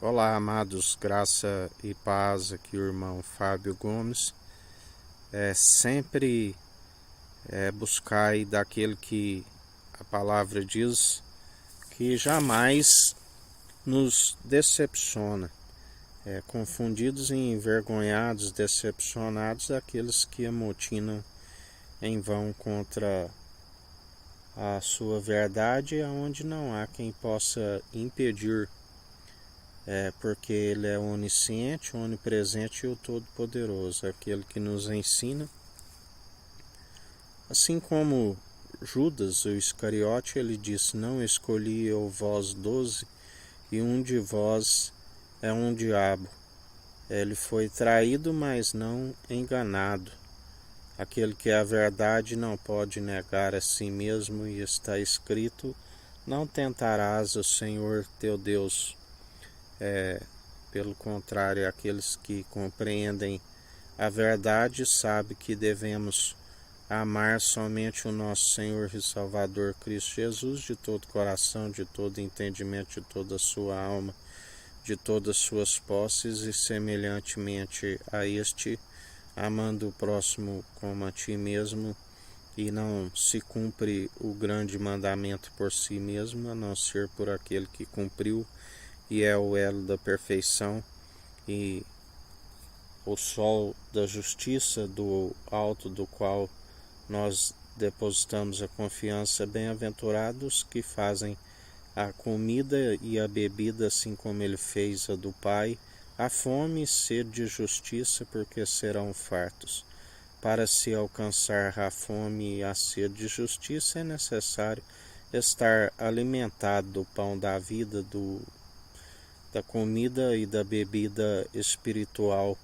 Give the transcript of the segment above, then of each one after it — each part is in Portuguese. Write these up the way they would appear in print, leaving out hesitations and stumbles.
Olá, amados, graça e paz, aqui o irmão Fábio Gomes. Sempre buscai daquele que a palavra diz que jamais nos decepciona. Confundidos e envergonhados, decepcionados, aqueles que amotinam em vão contra a sua verdade, aonde não há quem possa impedir. Porque Ele é onisciente, onipresente e o Todo-Poderoso, aquele que nos ensina. Assim como Judas, o Iscariote, ele disse: Não escolhi eu vós 12, e um de vós é um diabo. Ele foi traído, mas não enganado. Aquele que é a verdade não pode negar a si mesmo, e está escrito: Não tentarás o Senhor teu Deus. Pelo contrário, aqueles que compreendem a verdade sabem que devemos amar somente o nosso Senhor e Salvador Cristo Jesus de todo coração, de todo entendimento, de toda a sua alma, de todas as suas posses e semelhantemente a este, amando o próximo como a ti mesmo, e não se cumpre o grande mandamento por si mesmo, a não ser por aquele que cumpriu e é o elo da perfeição e o sol da justiça do alto do qual nós depositamos a confiança. Bem-aventurados que fazem a comida e a bebida assim como ele fez a do Pai, a fome e sede de justiça, porque serão fartos. Para se alcançar a fome e a sede de justiça é necessário estar alimentado do pão da vida, da comida e da bebida espiritual,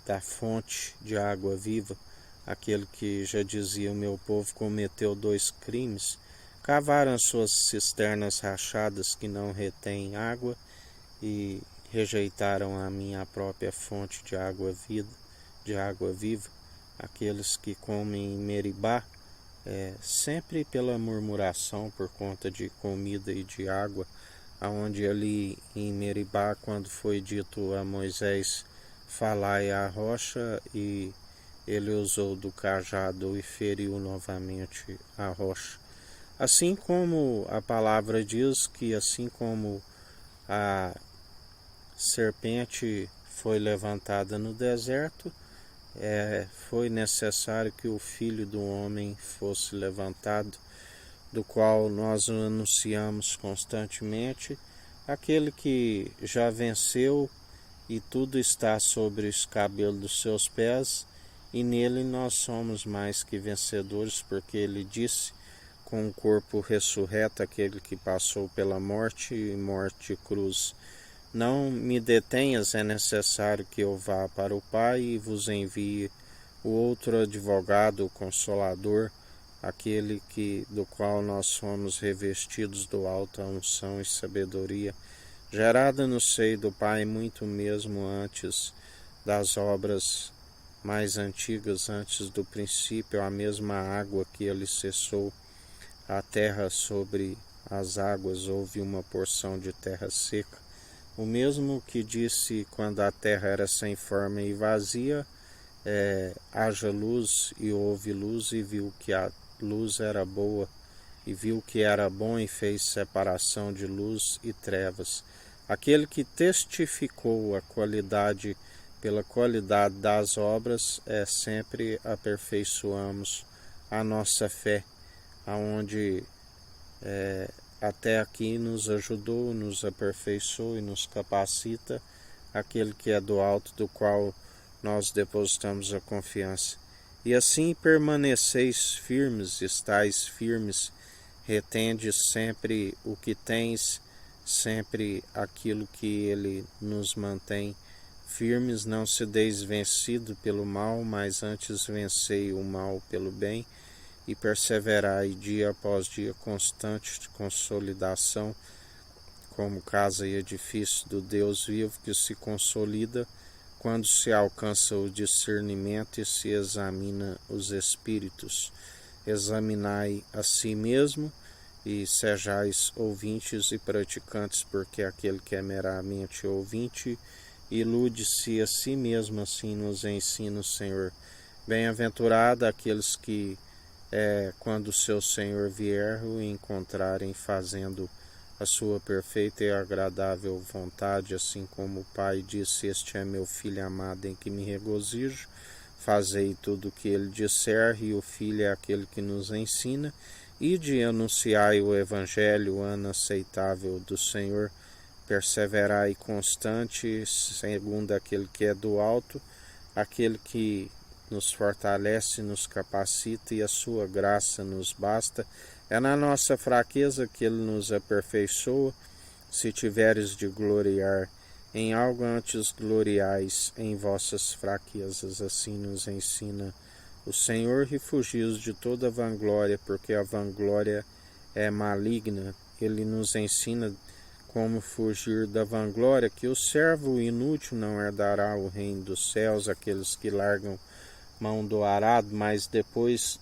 da fonte de água viva. Aquele que já dizia: o meu povo cometeu 2 crimes, cavaram suas cisternas rachadas que não retêm água e rejeitaram a minha própria fonte de água viva. Aqueles que comem em Meribá, sempre pela murmuração por conta de comida e de água, aonde ali em Meribá, quando foi dito a Moisés: falai à rocha, e ele usou do cajado e feriu novamente a rocha. Assim como a palavra diz que assim como a serpente foi levantada no deserto, foi necessário que o Filho do Homem fosse levantado, do qual nós anunciamos constantemente, aquele que já venceu e tudo está sobre os cabelos dos seus pés, e nele nós somos mais que vencedores, porque ele disse, com o corpo ressurreto, aquele que passou pela morte e morte de cruz: Não me detenhas, é necessário que eu vá para o Pai e vos envie o outro advogado, o Consolador, aquele do qual nós somos revestidos do alta unção e sabedoria, gerada no seio do Pai muito mesmo antes das obras mais antigas, antes do princípio, a mesma água que ele cessou a terra sobre as águas, houve uma porção de terra seca. O mesmo que disse quando a terra era sem forma e vazia: haja luz, e houve luz, e viu que a luz era boa, e viu que era bom, e fez separação de luz e trevas. Aquele que testificou a qualidade pela qualidade das obras, sempre aperfeiçoamos a nossa fé, aonde até aqui nos ajudou, nos aperfeiçoou e nos capacita aquele que é do alto, do qual nós depositamos a confiança. E assim permaneceis firmes, estais firmes, retendes sempre o que tens, sempre aquilo que ele nos mantém firmes. Não se deis vencido pelo mal, mas antes vencei o mal pelo bem, e perseverai dia após dia, constante de consolidação, como casa e edifício do Deus vivo, que se consolida quando se alcança o discernimento e se examina os espíritos. Examinai a si mesmo e sejais ouvintes e praticantes, porque aquele que é meramente ouvinte ilude-se a si mesmo, assim nos ensina o Senhor. Bem-aventurado aqueles que, quando o seu Senhor vier, o encontrarem fazendo a sua perfeita e agradável vontade, assim como o Pai disse: este é meu Filho amado em que me regozijo. Fazei tudo o que ele disser, e o Filho é aquele que nos ensina, e de anunciai o Evangelho, o ano aceitável do Senhor. Perseverai constante, segundo aquele que é do alto, aquele que nos fortalece, nos capacita, e a sua graça nos basta. É na nossa fraqueza que ele nos aperfeiçoa. Se tiveres de gloriar em algo, antes gloriais em vossas fraquezas. Assim nos ensina o Senhor. E fugis de toda vanglória, porque a vanglória é maligna. Ele nos ensina como fugir da vanglória, que o servo inútil não herdará o reino dos céus. Aqueles que largam mão do arado, mas depois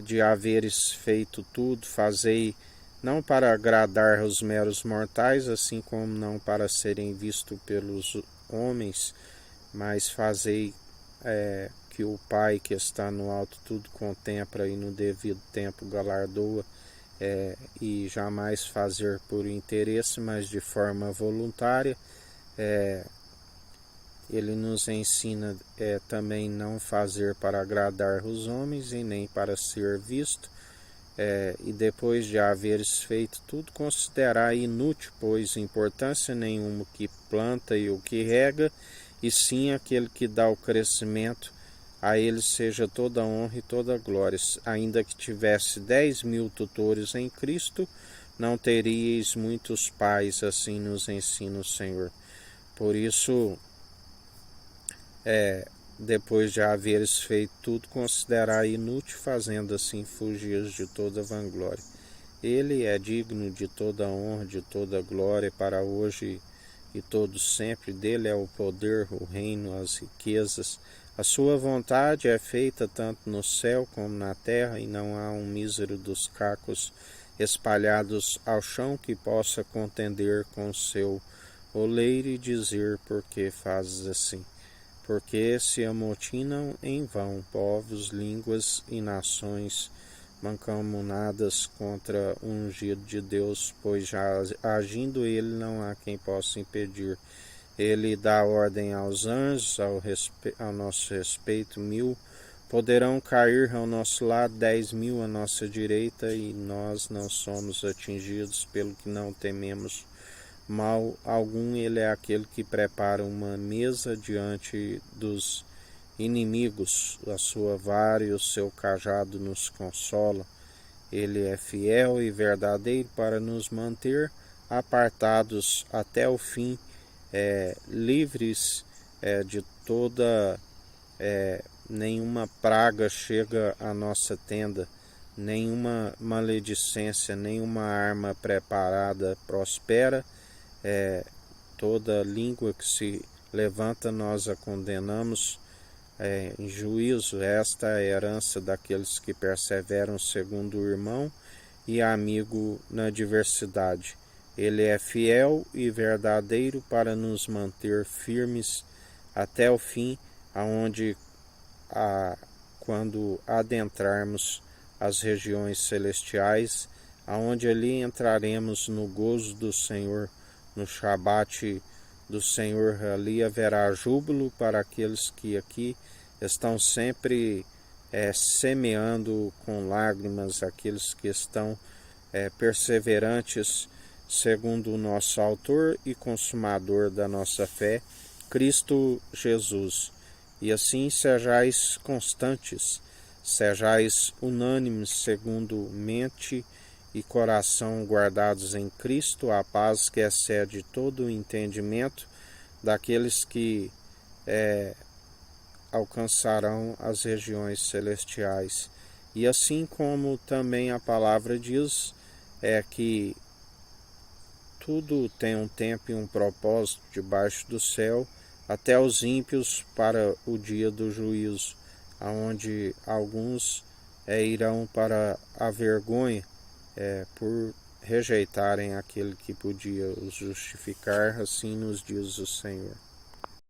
de haveres feito tudo, fazei não para agradar os meros mortais, assim como não para serem vistos pelos homens, mas fazei que o Pai que está no alto tudo contempla e no devido tempo galardoa, e jamais fazer por interesse, mas de forma voluntária. Ele nos ensina também não fazer para agradar os homens e nem para ser visto, e depois de haveres feito tudo, considerar inútil, pois importância nenhuma o que planta e o que rega, e sim aquele que dá o crescimento. A ele seja toda honra e toda glória. Ainda que tivesse 10.000 tutores em Cristo, não teríeis muitos pais, assim nos ensina o Senhor. Por isso, depois de haveres feito tudo, considerar inútil, fazendo assim fugir de toda vanglória. Ele é digno de toda honra, de toda glória, para hoje e todo sempre. Dele é o poder, o reino, as riquezas. A sua vontade é feita tanto no céu como na terra, e não há um mísero dos cacos espalhados ao chão que possa contender com o seu oleiro e dizer: por que fazes assim? Porque se amotinam em vão povos, línguas e nações mancomunadas contra o ungido de Deus, pois já agindo ele não há quem possa impedir. Ele dá ordem aos anjos, ao nosso respeito, 1.000 poderão cair ao nosso lado, 10.000 à nossa direita, e nós não somos atingidos, pelo que não tememos mal algum. Ele é aquele que prepara uma mesa diante dos inimigos. A sua vara e o seu cajado nos consolam. Ele é fiel e verdadeiro para nos manter apartados até o fim, livres de toda nenhuma praga chega à nossa tenda, nenhuma maledicência, nenhuma arma preparada prospera. Toda língua que se levanta nós a condenamos em juízo. Esta é a herança daqueles que perseveram segundo o irmão e amigo na diversidade. Ele é fiel e verdadeiro para nos manter firmes até o fim, quando adentrarmos as regiões celestiais, aonde ali entraremos no gozo do Senhor, no Shabat do Senhor. Ali haverá júbilo para aqueles que aqui estão sempre semeando com lágrimas, aqueles que estão perseverantes, segundo o nosso autor e consumador da nossa fé, Cristo Jesus. E assim sejais constantes, sejais unânimes, segundo mente e coração guardados em Cristo, a paz que excede todo o entendimento, daqueles que alcançarão as regiões celestiais. E assim como também a palavra diz, que tudo tem um tempo e um propósito debaixo do céu, até os ímpios para o dia do juízo, aonde alguns irão para a vergonha, por rejeitarem aquele que podia os justificar, assim nos dias do Senhor.